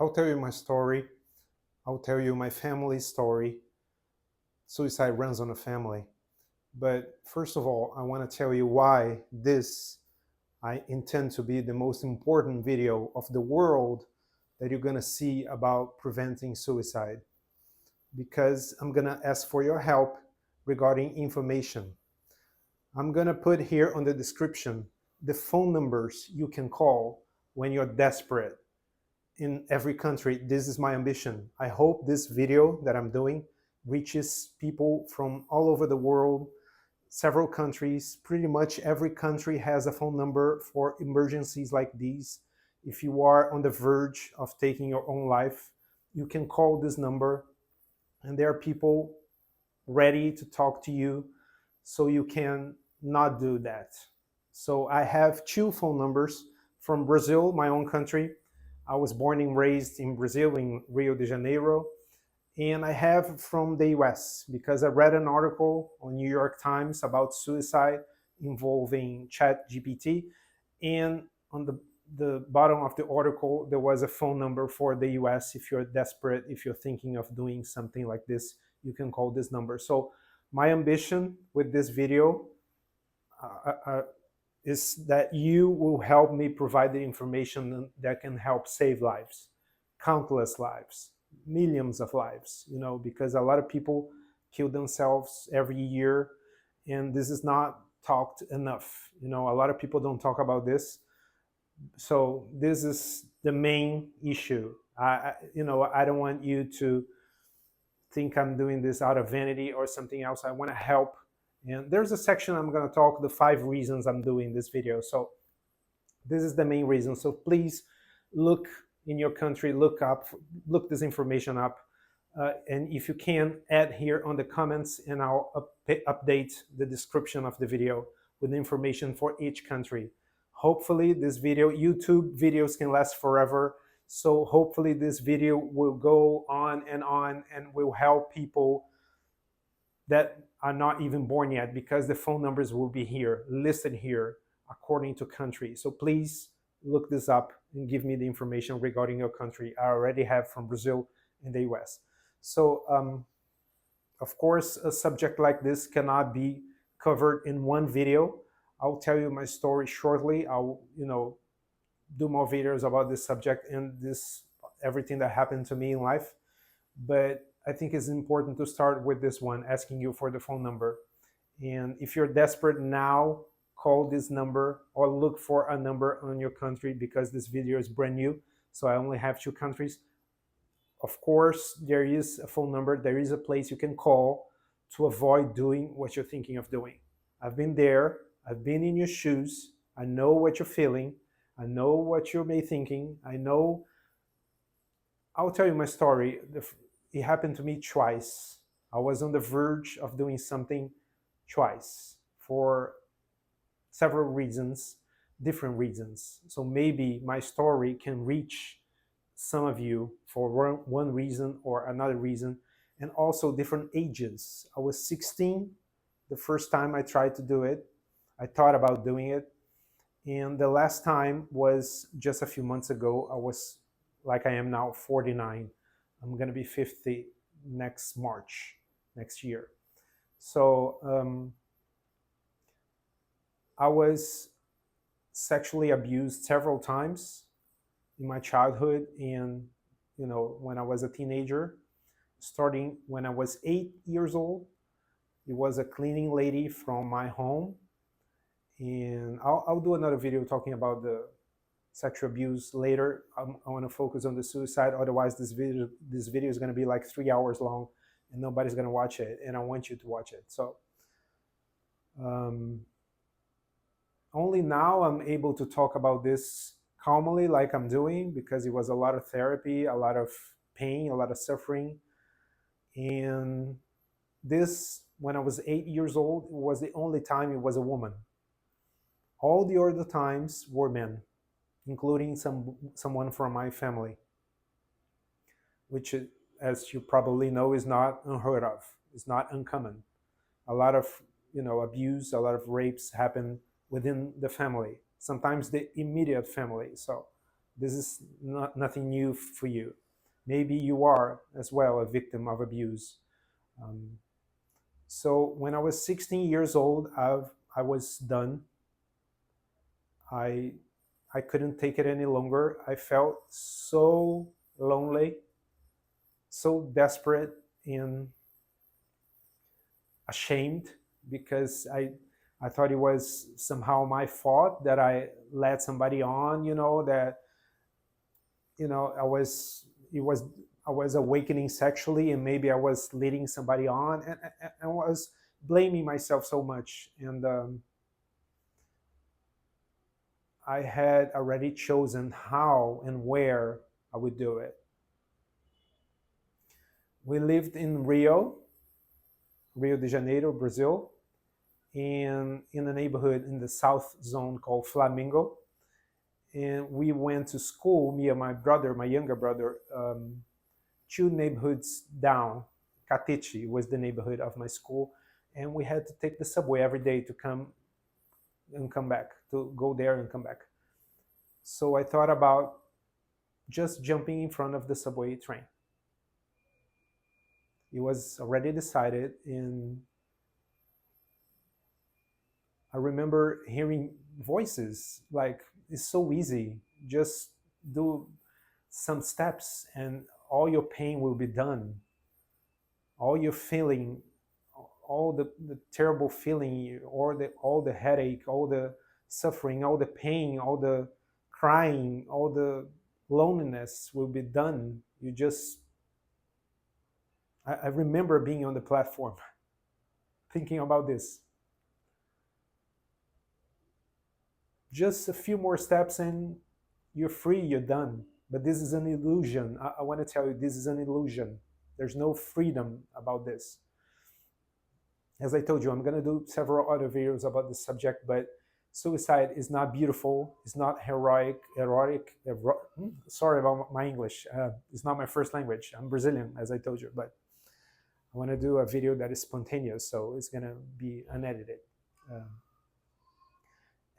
I'll tell you my story. I'll tell you my family's story. Suicide runs on a family. But first of all, I want to tell you why this I intend to be the most important video of the world that you're going to see about preventing suicide. Because I'm going to ask for your help regarding information. I'm going to put here on the description the phone numbers you can call when you're desperate in every country. This is my ambition. I hope this video that I'm doing reaches people from all over the world, several countries. Pretty much every country has a phone number for emergencies like these. If you are on the verge of taking your own life, you can call this number, and there are people ready to talk to you so you can not do that. So I have two phone numbers from Brazil, my own country. I was born and raised in Brazil, in Rio de Janeiro. And I have from the US because I read an article on New York Times about suicide involving ChatGPT. And on the bottom of the article, there was a phone number for the US. If you're desperate, if you're thinking of doing something like this, you can call this number. So my ambition with this video is that you will help me provide the information that can help save lives, countless lives, millions of lives, because a lot of people kill themselves every year, and this is not talked enough. A lot of people don't talk about this. So this is the main issue. I don't want you to think I'm doing this out of vanity or something else. I want to help. And there's a section I'm going to talk the 5 reasons I'm doing this video. So this is the main reason. So please look in your country, look this information up. And if you can, add here on the comments, and I'll update the description of the video with information for each country. Hopefully this video, YouTube videos can last forever. So hopefully this video will go on and will help people that are not even born yet, because the phone numbers will be here, listed here according to country. So please look this up and give me the information regarding your country. I already have from Brazil and the US. So of course, a subject like this cannot be covered in one video. I'll tell you my story shortly. I'll do more videos about this subject and everything that happened to me in life. But I think it's important to start with this one, asking you for the phone number. And if you're desperate now, call this number or look for a number on your country, because this video is brand new. So I only have 2 countries. Of course, there is a phone number. There is a place you can call to avoid doing what you're thinking of doing. I've been there. I've been in your shoes. I know what you're feeling. I know what you may be thinking. I'll tell you my story. It happened to me twice. I was on the verge of doing something twice for several reasons, different reasons. So maybe my story can reach some of you for one reason or another reason, and also different ages. I was 16 the first time I tried to do it. I thought about doing it. And the last time was just a few months ago. I was, like I am now, 49. I'm going to be 50 next March, next year. So I was sexually abused several times in my childhood, and when I was a teenager, starting when I was 8 years old. It was a cleaning lady from my home, and I'll do another video talking about the sexual abuse later. I want to focus on the suicide. Otherwise, this video is going to be like 3 hours long, and nobody's going to watch it. And I want you to watch it. So only now I'm able to talk about this calmly, like I'm doing, because it was a lot of therapy, a lot of pain, a lot of suffering. And this, when I was 8 years old, it was the only time it was a woman. All the other times were men, including someone from my family, which, as you probably know, is not unheard of. It's not uncommon. A lot of abuse, a lot of rapes happen within the family, sometimes the immediate family. So This is nothing new for you. Maybe you are as well a victim of abuse. Um, so when I was 16 years old, I was done. I I couldn't take it any longer. I felt so lonely, so desperate, and ashamed because I thought it was somehow my fault that I led somebody on. That I was it was I was awakening sexually, and maybe I was leading somebody on, and I was blaming myself so much. And I had already chosen how and where I would do it. We lived in Rio de Janeiro, Brazil, and in a neighborhood in the south zone called Flamingo. And we went to school, me and my brother, my younger brother, two neighborhoods down. Catete was the neighborhood of my school, and we had to take the subway every day to come back, to go there and come back. So I thought about just jumping in front of the subway train. It was already decided, and I remember hearing voices like, it's so easy, just do some steps and all your pain will be done. All your feeling, all the terrible feeling, or all the headache, all the suffering, all the pain, all the crying, all the loneliness will be done. You just, I remember being on the platform thinking about this. Just a few more steps and you're free, you're done. But this is an illusion. I want to tell you, this is an illusion. There's no freedom about this. As I told you, I'm going to do several other videos about this subject, but suicide is not beautiful, it's not heroic, sorry about my English. It's not my first language. I'm Brazilian, as I told you, but I want to do a video that is spontaneous, so it's going to be unedited. Uh,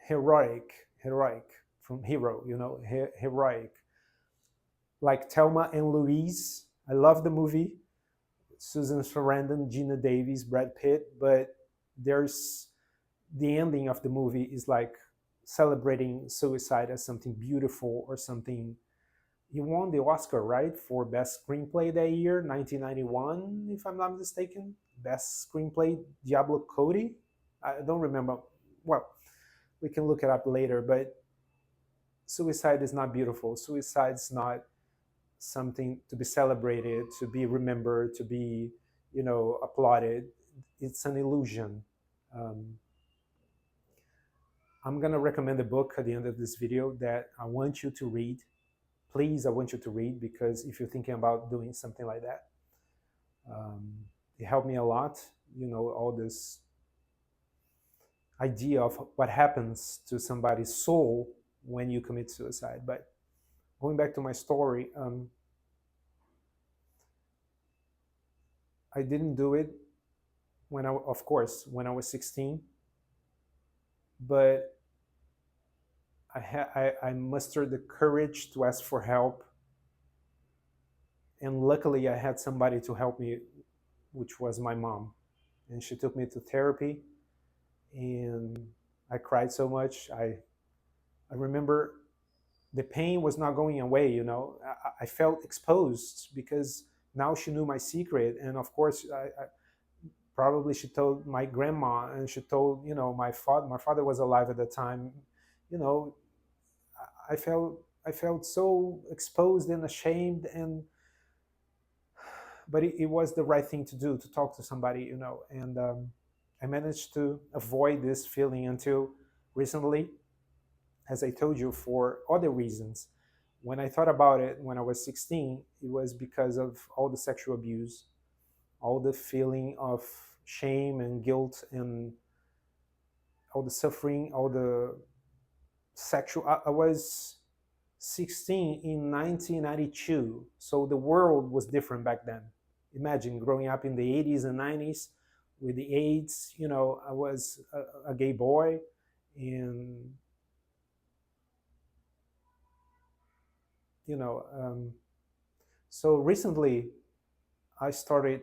heroic from hero, heroic. Like Thelma and Louise. I love the movie. Susan Sarandon, Gina Davis, Brad Pitt, but there's the ending of the movie is like celebrating suicide as something beautiful or something. He won the Oscar, right, for best screenplay that year, 1991, if I'm not mistaken. Best screenplay, Diablo Cody. I don't remember. Well, we can look it up later, but suicide is not beautiful. Suicide's not something to be celebrated, to be remembered, to be, applauded. It's an illusion. Um, I'm gonna recommend a book at the end of this video that I want you to read. Please, I want you to read, because if you're thinking about doing something like that, it helped me a lot. All this idea of what happens to somebody's soul when you commit suicide. But going back to my story, I didn't do it of course, when I was 16, but I mustered the courage to ask for help, and luckily I had somebody to help me, which was my mom, and she took me to therapy, and I cried so much. I remember the pain was not going away. I felt exposed because now she knew my secret, and of course probably she told my grandma, and she told my father. My father was alive at the time. you know I felt so exposed and ashamed, and but it was the right thing to do, to talk to somebody, and I managed to avoid this feeling until recently, as I told you, for other reasons. When I thought about it when I was 16, it was because of all the sexual abuse, all the feeling of shame and guilt, and all the suffering, all the sexual. I was 16 in 1992, so the world was different back then. Imagine growing up in the 80s and 90s with the AIDS. I was a gay boy, and you know. So recently, I started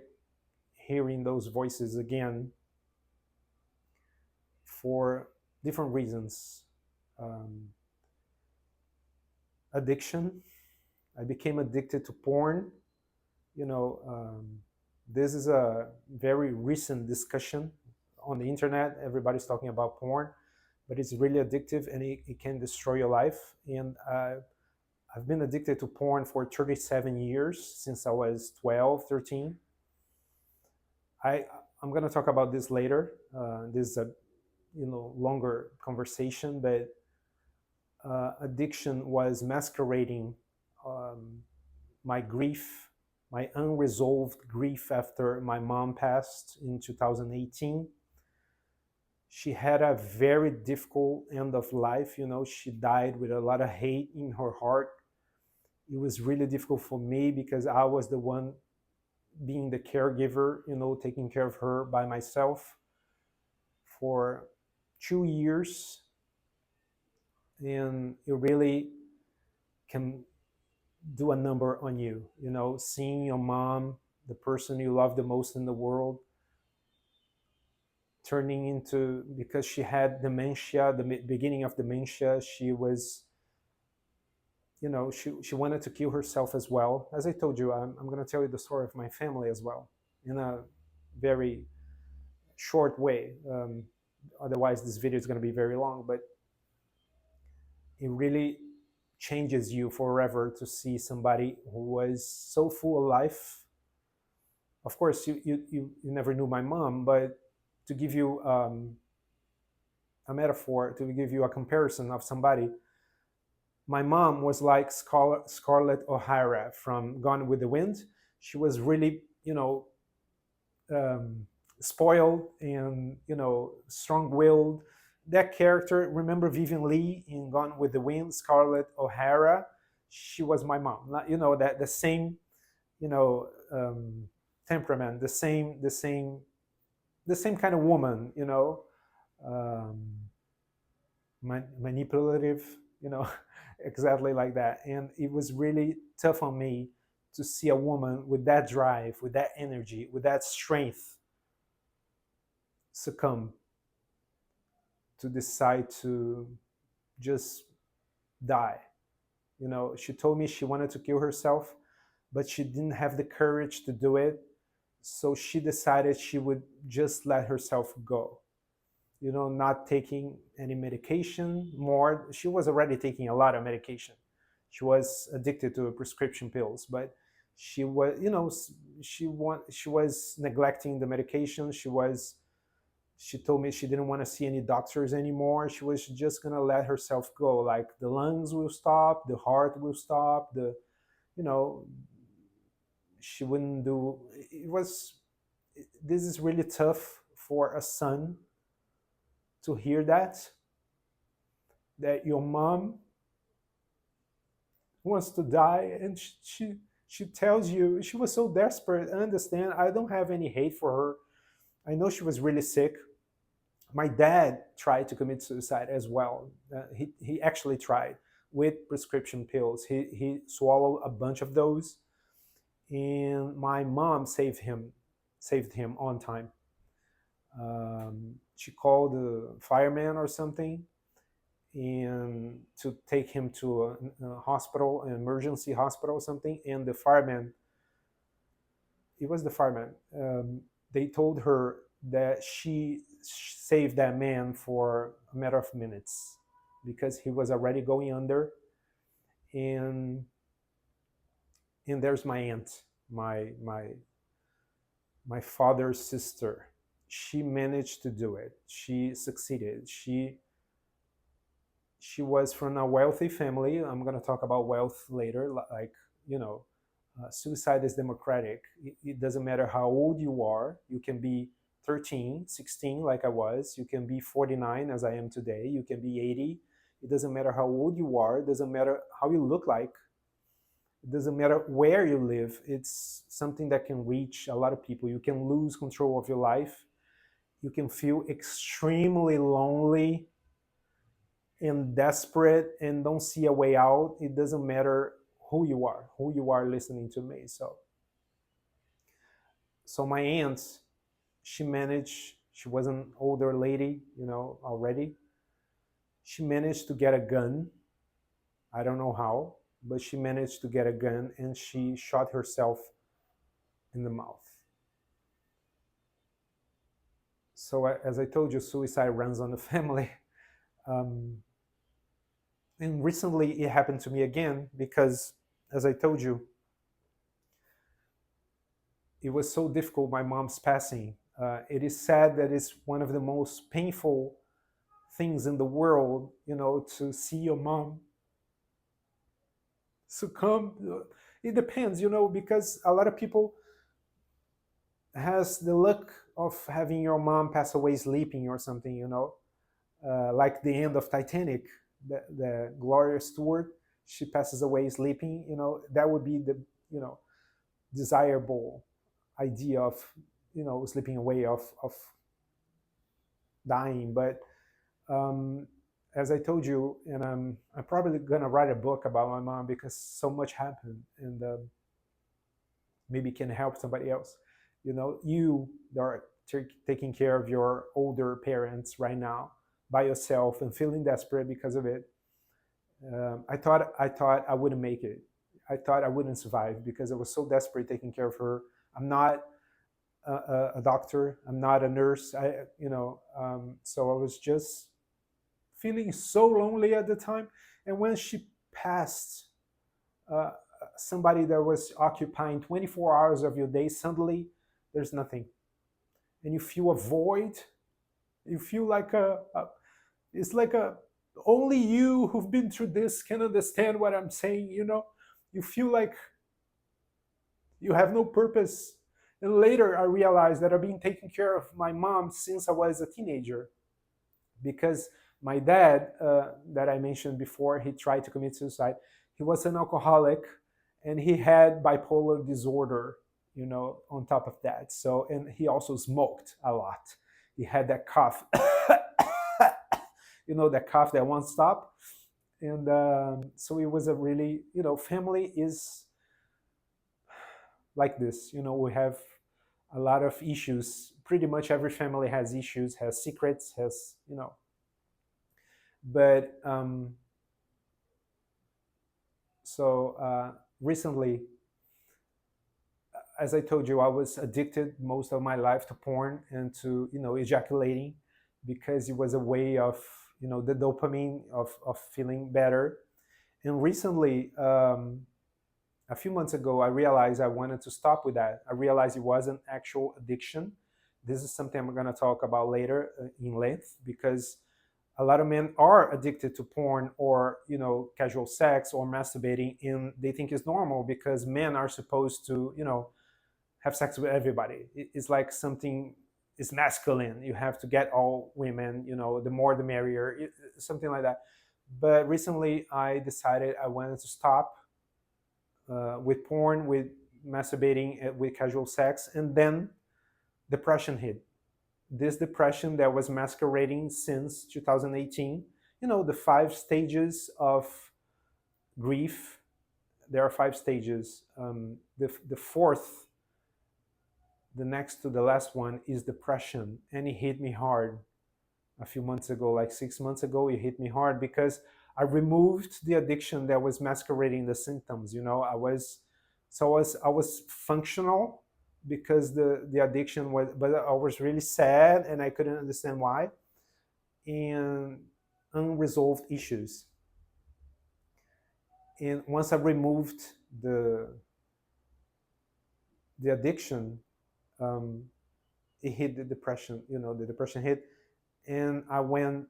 hearing those voices again for different reasons. Um, Addiction. I became addicted to porn. You know, this is a very recent discussion on the internet. Everybody's talking about porn, but it's really addictive and it can destroy your life. And I've been addicted to porn for 37 years since I was 12, 13. I, I'm going to talk about this later. This is a longer conversation, but addiction was masquerading um, my grief, my unresolved grief after my mom passed in 2018. She had a very difficult end of life. She died with a lot of hate in her heart. It was really difficult for me because I was the one being the caregiver, taking care of her by myself for 2 years. And it really can do a number on you, seeing your mom, the person you love the most in the world, turning into, because she had dementia, the beginning of dementia. She was, she wanted to kill herself as well. As I told you, I'm going to tell you the story of my family as well in a very short way. Otherwise, this video is going to be very long, but it really changes you forever to see somebody who was so full of life. Of course, you never knew my mom, but to give you a metaphor, to give you a comparison of somebody, my mom was like Scarlett O'Hara from Gone with the Wind. She was really, um, spoiled and, strong-willed. That character, remember Vivian Lee in Gone with the Wind, Scarlett O'Hara? She was my mom. That the same, you know, um, temperament, the same kind of woman, um, manipulative, exactly like that. And it was really tough on me to see a woman with that drive, with that energy, with that strength succumb, to decide to just die. She told me she wanted to kill herself, but she didn't have the courage to do it. So she decided she would just let herself go, not taking any medication more. She was already taking a lot of medication. She was addicted to prescription pills, but she was, she was neglecting the medication. She told me she didn't want to see any doctors anymore. She was just going to let herself go. Like the lungs will stop, the heart will stop, you know, she wouldn't do it. This is really tough for a son to hear that your mom wants to die, and she tells you she was so desperate. I understand. I don't have any hate for her. I know she was really sick. My dad tried to commit suicide as well. He actually tried with prescription pills. He swallowed a bunch of those, and my mom saved him on time. She called the fireman or something, and to take him to a hospital, an emergency hospital or something. And the fireman, it was the fireman. They told her that she saved that man for a matter of minutes because he was already going under. And there's my aunt, my father's sister. She managed to do it. She succeeded. She was from a wealthy family. I'm going to talk about wealth later. Like, suicide is democratic. It doesn't matter how old you are. You can be 13, 16, like I was. You can be 49, as I am today. You can be 80. It doesn't matter how old you are. It doesn't matter how you look like. It doesn't matter where you live. It's something that can reach a lot of people. You can lose control of your life. You can feel extremely lonely and desperate and don't see a way out. It doesn't matter who you are listening to me. So my aunt, she managed, she was an older lady, already. She managed to get a gun. I don't know how, but she managed to get a gun and she shot herself in the mouth. So as I told you, suicide runs on the family. Um, and recently it happened to me again because, as I told you, it was so difficult, my mom's passing. It is sad that it's one of the most painful things in the world, to see your mom succumb. It depends, because a lot of people has the luck of having your mom pass away sleeping or something, like the end of Titanic, the Gloria Stewart, she passes away sleeping, that would be the, desirable idea of, slipping away, of dying. But as I told you, and I'm probably gonna write a book about my mom because so much happened, and maybe can help somebody else. You that are taking care of your older parents right now by yourself and feeling desperate because of it. I thought I wouldn't make it. I thought I wouldn't survive because I was so desperate taking care of her. I'm not a doctor. I'm not a nurse. So I was just feeling so lonely at the time. And when she passed, uh, somebody that was occupying 24 hours of your day, suddenly there's nothing, and you feel a void. You feel like it's like a only you who've been through this can understand what I'm saying. You feel like you have no purpose. And later I realized that I've been taking care of my mom since I was a teenager, because my dad, that I mentioned before, he tried to commit suicide. He was an alcoholic, and he had bipolar disorder, on top of that. So, and he also smoked a lot. He had that cough, that cough that won't stop. And so it was a really, family is like this. We have a lot of issues. Pretty much every family has issues, has secrets, has, but recently, as I told you, I was addicted most of my life to porn and to, ejaculating, because it was a way of, the dopamine of feeling better. And recently, a few months ago, I realized I wanted to stop with that. I realized it was an actual addiction. This is something I'm going to talk about later in length, because a lot of men are addicted to porn or, casual sex or masturbating, and they think it's normal because men are supposed to, have sex with everybody. It's like something is masculine. You have to get all women, the more the merrier, something like that. But recently I decided I wanted to stop with porn, with masturbating, with casual sex, and then depression hit. This depression that was masquerading since 2018. The 5 stages of grief. There are 5 stages. The fourth, the next to the last one, is depression, and it hit me hard a few months ago, like 6 months ago. It hit me hard because I removed the addiction that was masquerading the symptoms. I was functional because the addiction was, but I was really sad and I couldn't understand why, and unresolved issues. And once I removed the addiction, um, it hit the depression. The depression hit, and I went,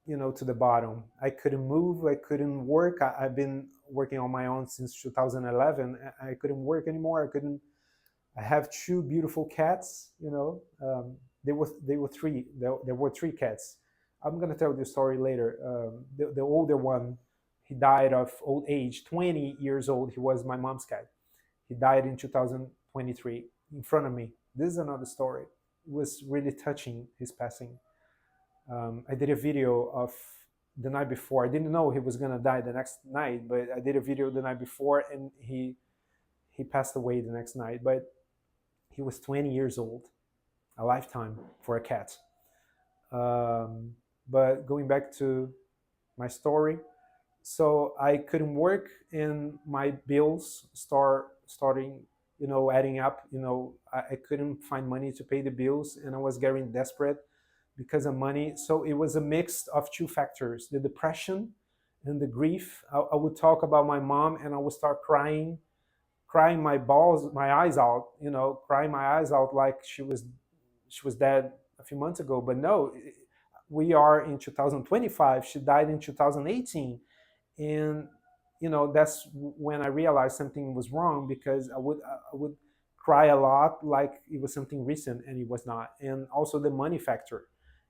to the bottom. I couldn't move. I couldn't work. I've been working on my own since 2011. I couldn't work anymore. I couldn't. I have 2 beautiful cats. They were three. There were 3 cats. I'm gonna tell you the story later. The older one, he died of old age, 20 years old. He was my mom's cat. He died in 2023 in front of me. This is another story. It was really touching, his passing. I did a video of the night before. I didn't know he was gonna die the next night, but I did a video the night before, and he passed away the next night. But he was 20 years old, a lifetime for a cat. Um, but going back to my story, so I couldn't work, and my bills starting, adding up. I couldn't find money to pay the bills, and I was getting desperate because of money. So it was a mix of two factors: the depression and the grief. I would talk about my mom, and I would start crying my eyes out, crying my eyes out like she was dead a few months ago. But no, we are in 2025. She died in 2018, and that's when I realized something was wrong, because I would cry a lot like it was something recent, and it was not. And also the money factor,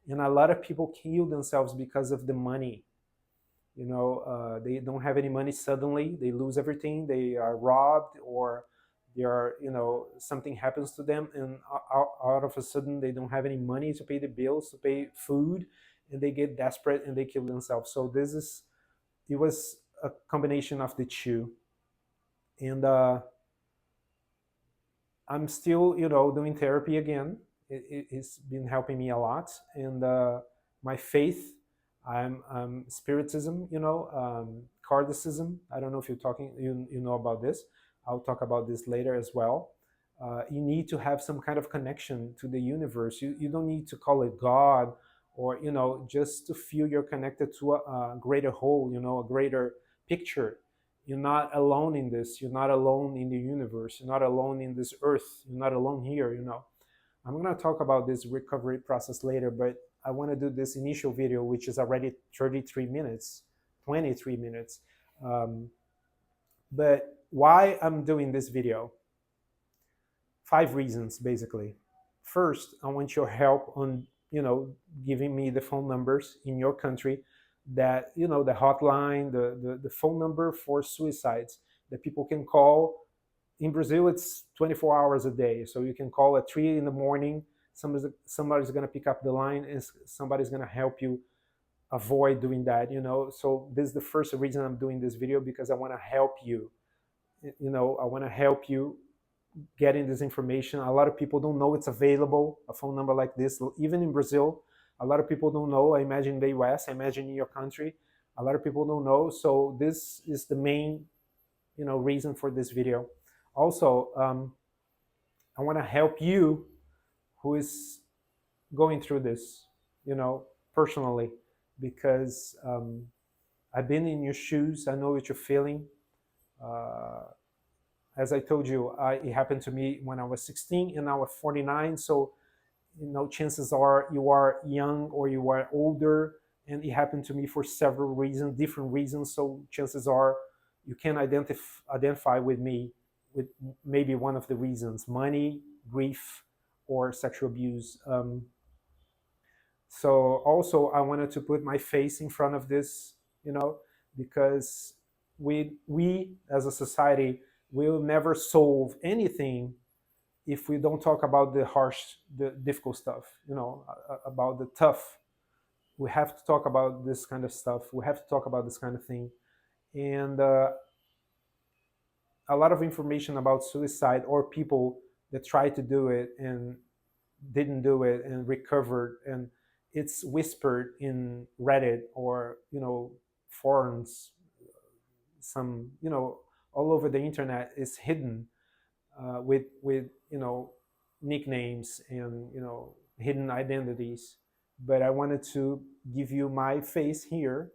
and a lot of people kill themselves because of the money. They don't have any money, suddenly they lose everything, they are robbed, or they are, something happens to them, and out of a sudden they don't have any money to pay the bills, to pay food, and they get desperate and they kill themselves. So it was a combination of the two. And I'm still, doing therapy again. It's been helping me a lot. And my faith, I'm spiritism, cardicism. I don't know if you know about this. I'll talk about this later as well. You need to have some kind of connection to the universe. You don't need to call it God, or, just to feel you're connected to a greater whole, a greater picture. You're not alone in this. You're not alone in the universe. You're not alone in this earth. You're not alone here. I'm going to talk about this recovery process later, but I want to do this initial video, which is already 33 minutes, 23 minutes. But why I'm doing this video? 5 reasons, basically. First, I want your help on, giving me the phone numbers in your country, that, the hotline, the phone number for suicides that people can call. In Brazil, it's 24 hours a day. So you can call at 3 in the morning. Somebody's going to pick up the line, and somebody's going to help you avoid doing that. So this is the first reason I'm doing this video, because I want to help you. I want to help you getting this information. A lot of people don't know it's available, a phone number like this, even in Brazil. A lot of people don't know. I imagine in the US, I imagine in your country, a lot of people don't know. So this is the main, reason for this video. Also, I want to help you who is going through this, personally, because I've been in your shoes. I know what you're feeling. As I told you, it happened to me when I was 16, and now I'm 49. So, chances are you are young or you are older, and it happened to me for several reasons, different reasons. So chances are you can identify with me with maybe one of the reasons: money, grief, or sexual abuse. So also I wanted to put my face in front of this, because we as a society will never solve anything if we don't talk about the harsh, the difficult stuff, about the tough. We have to talk about this kind of stuff. We have to talk about this kind of thing. And a lot of information about suicide, or people that try to do it and didn't do it and recovered, and it's whispered in Reddit, or forums, some, all over the internet, is hidden with nicknames and hidden identities. But I wanted to give you my face here,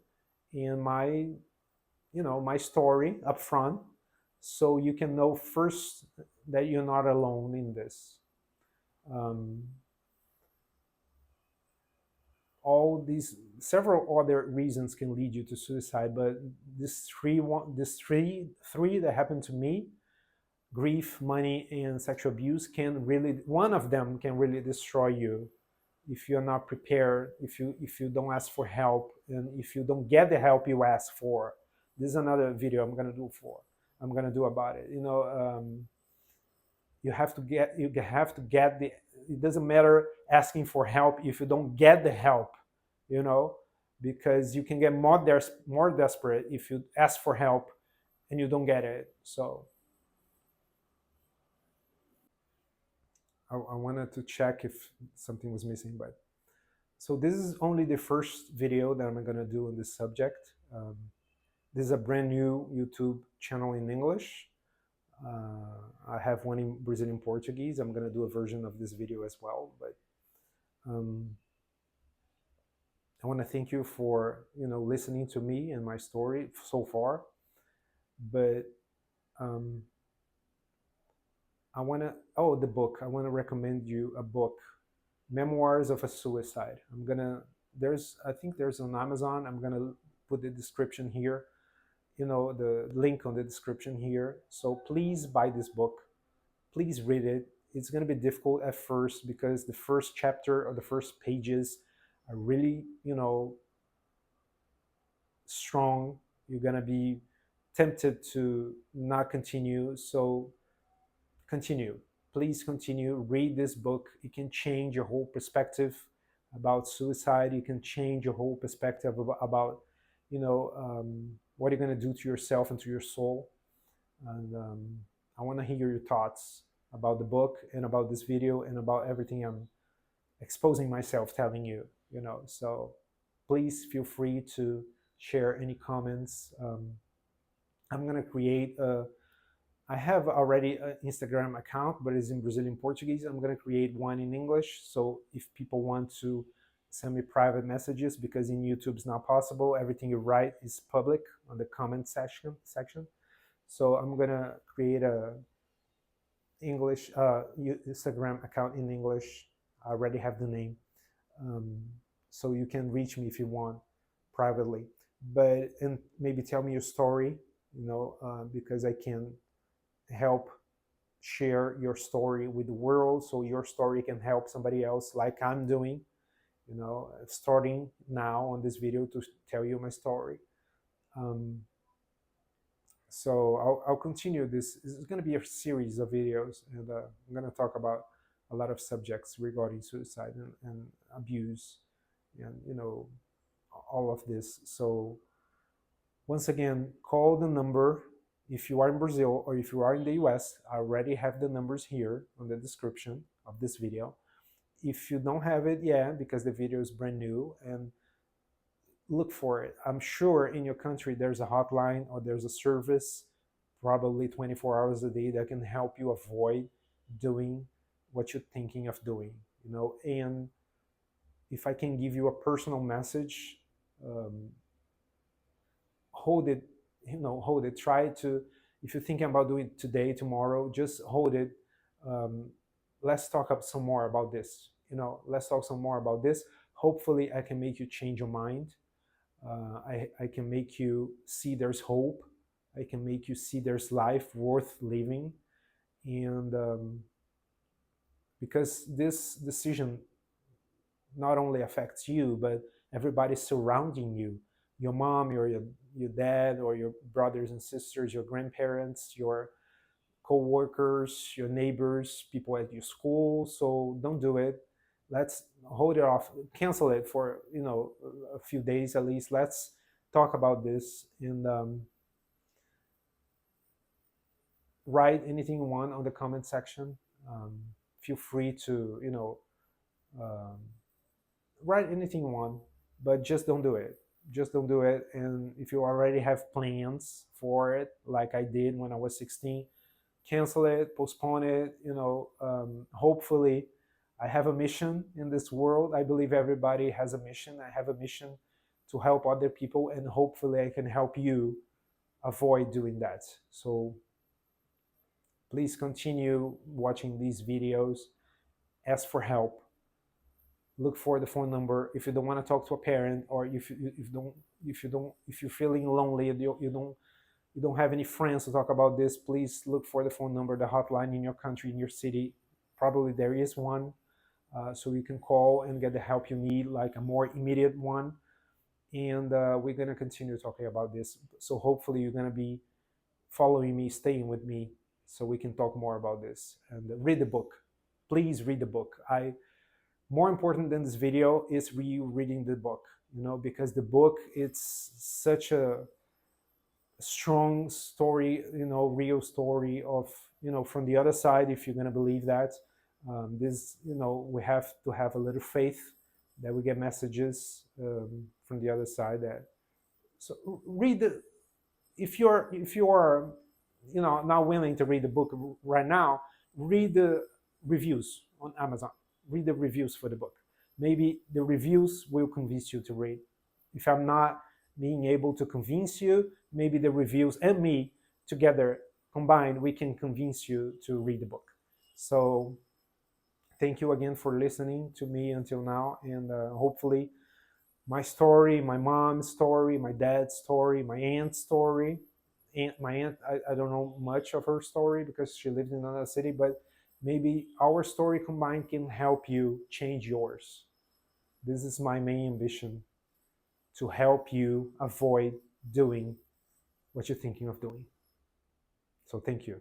and my story up front, so you can know first that you're not alone in this. All these several other reasons can lead you to suicide, but three that happened to me: grief, money, and sexual abuse, one of them can really destroy you if you're not prepared, if you don't ask for help, and if you don't get the help you ask for. This is another video I'm gonna do about it. You have to get the. It doesn't matter asking for help if you don't get the help. because you can get more desperate if you ask for help and you don't get it. So I wanted to check if something was missing, but so this is only the first video that I'm gonna do on this subject. This is a brand new YouTube channel in English. I have one in Brazilian Portuguese. I'm gonna do a version of this video as well, but um, I want to thank you for listening to me and my story so far. But um, I want to the book. I want to recommend you a book, Memoirs of a Suicide. I think there's on Amazon. I'm gonna put the description here, the link on the description here. So please buy this book. Please read it. It's gonna be difficult at first because the first chapter or the first pages are really, strong. You're gonna be tempted to not continue. So continue. Please continue. Read this book. It can change your whole perspective about suicide. You can change your whole perspective about what you're going to do to yourself and to your soul. And I want to hear your thoughts about the book and about this video and about everything I'm exposing myself telling you. So please feel free to share any comments. I'm going to create I have already an Instagram account, but it's in Brazilian Portuguese. I'm going to create one in English. So if people want to send me private messages, because in YouTube it's not possible, everything you write is public on the comment section. So I'm going to create a English Instagram account in English. I already have the name. So you can reach me if you want privately. And maybe tell me your story, because I can help share your story with the world, so your story can help somebody else, like I'm doing, starting now on this video to tell you my story. So I'll continue this. This is going to be a series of videos, and I'm going to talk about a lot of subjects regarding suicide and abuse, and all of this. So once again, call the number. If you are in Brazil or if you are in the US, I already have the numbers here on the description of this video. If you don't have it yet, because the video is brand new, and look for it. I'm sure in your country there's a hotline or there's a service, probably 24 hours a day, that can help you avoid doing what you're thinking of doing. And if I can give you a personal message, hold it. Hold it. Try to, if you're thinking about doing it today, tomorrow, just hold it. Let's talk up some more about this. Let's talk some more about this. Hopefully I can make you change your mind. I can make you see there's hope. I can make you see there's life worth living. And because this decision not only affects you, but everybody surrounding you, your mom, your dad, or your brothers and sisters, your grandparents, your co-workers, your neighbors, people at your school. So don't do it. Let's hold it off, cancel it for a few days at least. Let's talk about this, and write anything you want on the comment section. Feel free to um, write anything you want, but just don't do it. Just don't do it. And if you already have plans for it, like I did when I was 16, cancel it, postpone it. Hopefully, I have a mission in this world. I believe everybody has a mission. I have a mission to help other people, and hopefully, I can help you avoid doing that. So please continue watching these videos. Ask for help. Look for the phone number. If you don't want to talk to a parent, or if you're feeling lonely, you don't have any friends to talk about this, please look for the phone number, the hotline in your country, in your city. Probably there is one, so you can call and get the help you need, like a more immediate one. And we're going to continue talking about this. So hopefully you're going to be following me, staying with me, so we can talk more about this. And read the book. Please read the book. More important than this video is you reading the book. because the book, it's such a strong story, real story of, from the other side, if you're going to believe that. This, we have to have a little faith that we get messages from the other side. That so read the, if you are not willing to read the book right now, read the reviews on Amazon. Read the reviews for the book. Maybe the reviews will convince you to read. If I'm not being able to convince you, maybe the reviews and me together combined, we can convince you to read the book. So thank you again for listening to me until now, and hopefully my story, my mom's story, my dad's story, my aunt's story. My aunt, I don't know much of her story because she lives in another city, but maybe our story combined can help you change yours. This is my main ambition, to help you avoid doing what you're thinking of doing. So thank you.